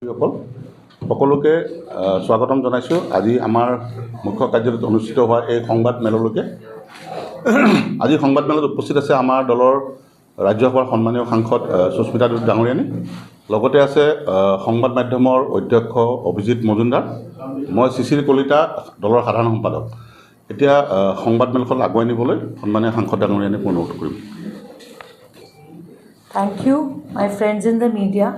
সকলোকে স্বাগতম জনাইছোঁ। আজি আমাৰ মুখ্য কাৰ্যালয়ত অনুষ্ঠিত হোৱা এই সংবাদ মেললৈকে। আজি সংবাদ মেলত উপস্থিত আছে আমাৰ দলৰ ৰাজ্যসভাৰ সন্মানীয় সাংসদ সুস্মিতা ডাঙৰীয়ানী, লগতে আছে সংবাদ মাধ্যমৰ অধ্যক্ষ অভিজিৎ মজুমদাৰ, মই শিশিৰ কলিতা দলৰ সাধাৰণ সম্পাদক। এতিয়া সংবাদ মেলখন আগুৱাই নিবলৈ সন্মানীয় সাংসদ ডাঙৰীয়ানীক অনুৰোধ কৰিম। Thank you, my friends in the media.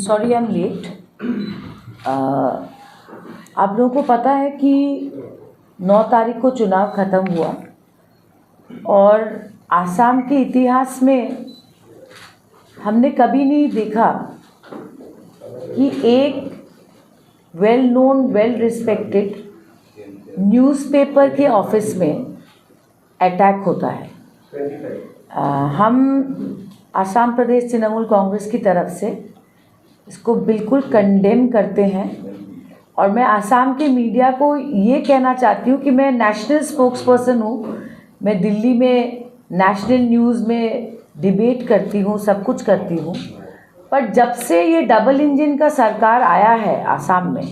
Sorry I'm late. आप लोगों को पता है कि 9 तारीख को चुनाव ख़त्म हुआ और आसाम के इतिहास में हमने कभी नहीं देखा कि एक well known well respected newspaper के ऑफिस में अटैक होता है। हम आसाम प्रदेश तृणमूल कांग्रेस की तरफ से इसको बिल्कुल कंडेम करते हैं और मैं आसाम के मीडिया को ये कहना चाहती हूँ कि मैं नेशनल स्पोक्सपर्सन हूँ। मैं दिल्ली में नेशनल न्यूज़ में डिबेट करती हूँ, सब कुछ करती हूँ, पर जब से ये डबल इंजन का सरकार आया है आसाम में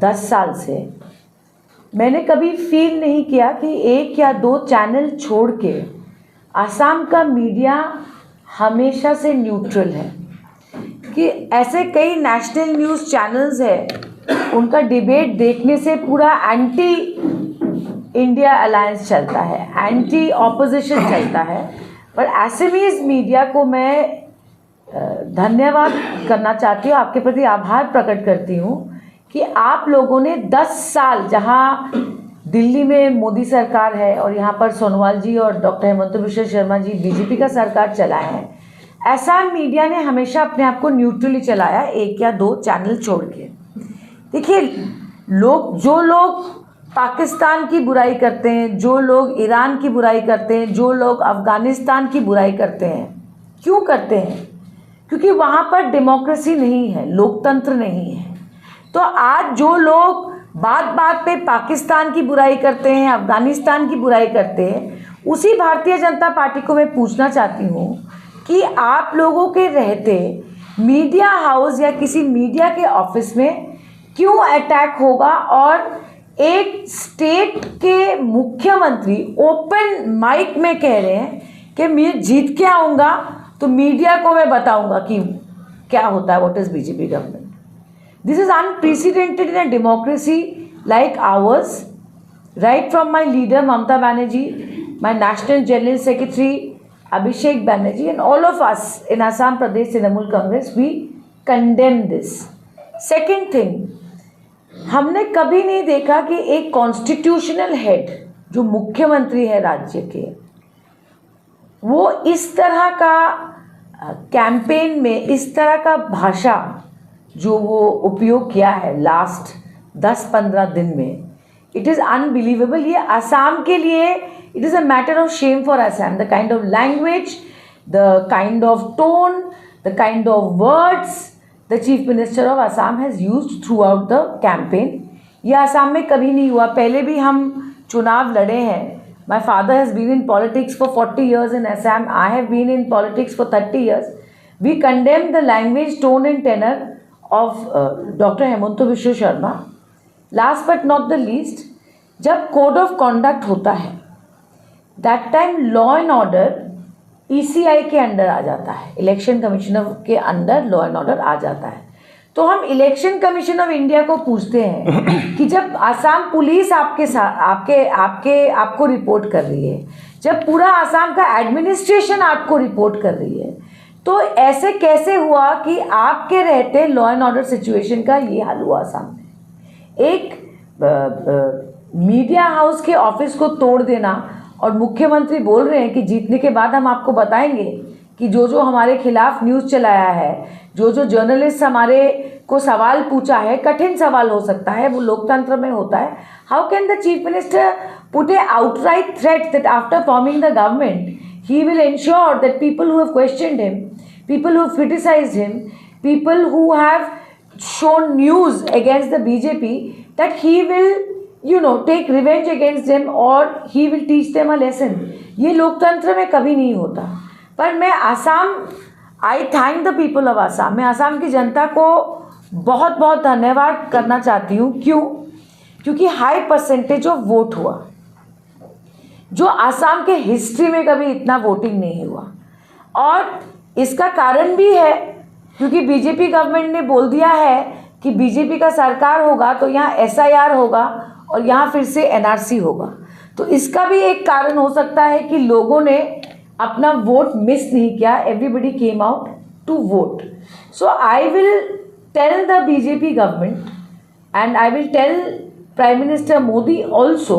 10 साल से, मैंने कभी फील नहीं किया कि 1 या 2 चैनल छोड़ के आसाम का मीडिया हमेशा से न्यूट्रल है। कि ऐसे कई नेशनल न्यूज़ चैनल्स हैं, उनका डिबेट देखने से पूरा एंटी इंडिया अलायंस चलता है, एंटी ऑपोजिशन चलता है, पर एसएमईज मीडिया को मैं धन्यवाद करना चाहती हूँ, आपके प्रति आभार प्रकट करती हूँ कि आप लोगों ने 10 साल, जहाँ दिल्ली में मोदी सरकार है और यहाँ पर सोनोवाल जी और डॉक्टर हेमंत बिश्व शर्मा जी बीजेपी का सरकार चलाए हैं, ऐसा मीडिया ने हमेशा अपने आप को न्यूट्रली चलाया, 1 या 2 चैनल छोड़ के। देखिए, जो लोग पाकिस्तान की बुराई करते हैं, जो लोग ईरान की बुराई करते हैं, जो लोग अफ़गानिस्तान की बुराई करते हैं, क्यों करते हैं? क्योंकि वहाँ पर डेमोक्रेसी नहीं है, लोकतंत्र नहीं है। तो आज जो लोग बात बात पे पाकिस्तान की बुराई करते हैं, अफ़गानिस्तान की बुराई करते हैं, उसी भारतीय जनता पार्टी को मैं पूछना चाहती हूँ कि आप लोगों के रहते मीडिया हाउस या किसी मीडिया के ऑफिस में क्यों अटैक होगा और एक स्टेट के मुख्यमंत्री ओपन माइक में कह रहे हैं कि मैं जीत के आऊँगा तो मीडिया को मैं बताऊँगा कि क्या होता है, what is BJP government. This is unprecedented in a democracy like ours, right from my leader Mamata Banerjee, my National General Secretary Abhishek Banerjee, and all of us in Assam Pradesh Trinamool Congress, we condemn this. Second thing, हमने कभी नहीं देखा कि एक constitutional head जो मुख्यमंत्री है राज्य के, वो इस तरह का कैंपेन में, इस तरह का भाषा जो वो उपयोग किया है लास्ट 10-15 दिन में, इट इज़ अनबिलीवेबल। ये आसाम के लिए it is a matter of shame for Assam. The kind of language, the kind of tone, the kind of words the chief minister of Assam has used through out the campaign, ये आसाम में कभी नहीं हुआ। पहले भी हम चुनाव लड़े हैं। My father has been in politics for 40 years in Assam. I have been in politics for 30 years. We condemn the language, tone and tenor of Dr. Hemant Biswa Sharma. Last but not the least, जब code of conduct होता है that time law and order ECI के under आ जाता है, election commission के under law and order आ जाता है। तो हम इलेक्शन कमीशन ऑफ इंडिया को पूछते हैं कि जब आसाम पुलिस आपके साथ आपको रिपोर्ट कर रही है, जब पूरा आसाम का एडमिनिस्ट्रेशन आपको रिपोर्ट कर रही है, तो ऐसे कैसे हुआ कि आपके रहते लॉ एंड ऑर्डर सिचुएशन का ये हाल हुआ सामने? एक मीडिया हाउस के ऑफिस को तोड़ देना और मुख्यमंत्री बोल रहे हैं कि जीतने के बाद हम आपको बताएंगे कि जो हमारे खिलाफ न्यूज़ चलाया है, जो जर्नलिस्ट हमारे को सवाल पूछा है, कठिन सवाल हो सकता है, वो लोकतंत्र में होता है। How can the chief minister put A outright threat that after forming the government he will ensure that people who have questioned him, people who have criticized him, people who have shown news against the BJP, that he will take revenge against them or he will teach them a lesson. ये लोकतंत्र में कभी नहीं होता। पर मैं आई thank the people of Assam. मैं आसाम की जनता को बहुत बहुत धन्यवाद करना चाहती हूँ। क्यों? क्योंकि हाई परसेंटेज ऑफ वोट हुआ, जो आसाम के हिस्ट्री में कभी इतना वोटिंग नहीं हुआ। और इसका कारण भी है क्योंकि बीजेपी गवर्नमेंट ने बोल दिया है कि बीजेपी का सरकार होगा तो यहाँ एसआईआर होगा और यहाँ फिर से एनआरसी होगा। तो इसका भी एक कारण हो सकता है कि लोगों ने अपना वोट मिस नहीं किया। Everybody came out to vote. So I will tell the BJP government and I will tell prime minister Modi also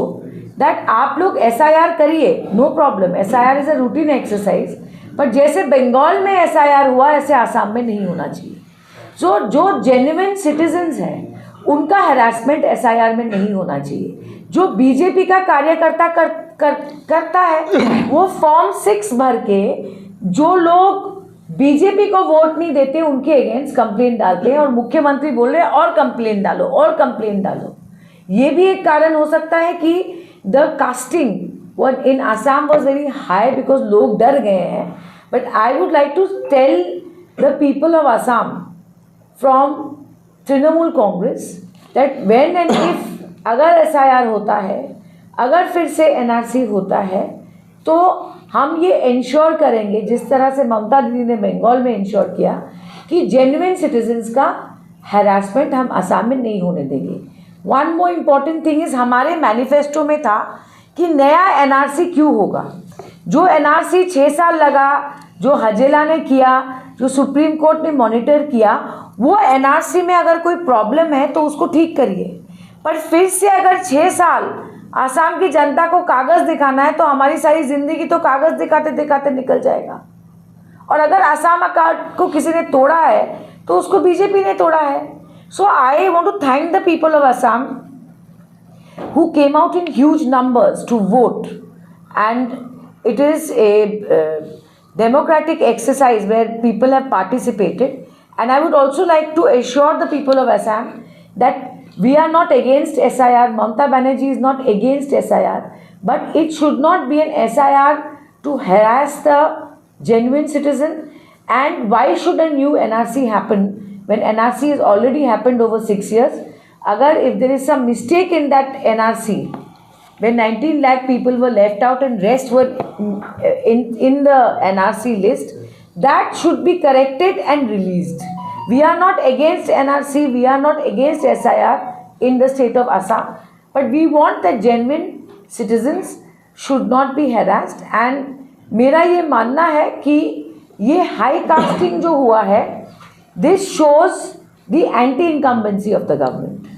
that आप लोग एसआईआर करिए, no problem. SIR is a routine exercise, पर जैसे बंगाल में एसआईआर हुआ ऐसे आसाम में नहीं होना चाहिए। जो जेन्युइन सिटीजन्स हैं उनका हरासमेंट एसआईआर में नहीं होना चाहिए। जो बीजेपी का कार्यकर्ता करता है वो फॉर्म 6 भर के जो लोग बीजेपी को वोट नहीं देते उनके अगेंस्ट कंप्लेंट डालते हैं और मुख्यमंत्री बोल रहे हैं और कंप्लेंट डालो और कंप्लेंट डालो। ये भी एक कारण हो सकता है कि the casting in Assam was very high because लोग डर गए हैं। But I would like to tell the people of Assam from Trinamool Congress that when and if अगर एसआईआर होता है, अगर फिर से एनआरसी होता है, तो हम ये इंश्योर करेंगे जिस तरह से ममता दीदी ने बंगाल में इंश्योर किया कि जेन्युइन सिटीजन्स का हैरासमेंट हम आसाम में नहीं होने देंगे। One more important thing is हमारे मैनिफेस्टो में था कि नया एनआरसी क्यों होगा। जो एनआरसी 6 साल लगा, जो हजेला ने किया, जो सुप्रीम कोर्ट ने मॉनिटर किया, वो एनआरसी में अगर कोई प्रॉब्लम है तो उसको ठीक करिए। पर फिर से अगर 6 साल आसाम की जनता को कागज़ दिखाना है तो हमारी सारी ज़िंदगी तो कागज़ दिखाते दिखाते निकल जाएगा। और अगर आसाम अकार्ड को किसी ने तोड़ा है तो उसको बीजेपी ने तोड़ा है। So I want to thank the people of Assam who came out in huge numbers to vote, and it is a democratic exercise where people have participated. And I would also like to assure the people of Assam that we are not against SIR. Mamata Banerjee is not against SIR, but it should not be an SIR to harass the genuine citizen. And why should a new NRC happen when NRC has already happened over 6 years? Agar if there is some mistake in that NRC, when 19 lakh people were left out and rest were in the NRC list, that should be corrected and released. We are not against NRC, we are not against SIR in the state of Assam, but we want that genuine citizens should not be harassed. And मेरा ये मानना है कि ये high casting जो हुआ है, this shows the anti-incumbency of the government.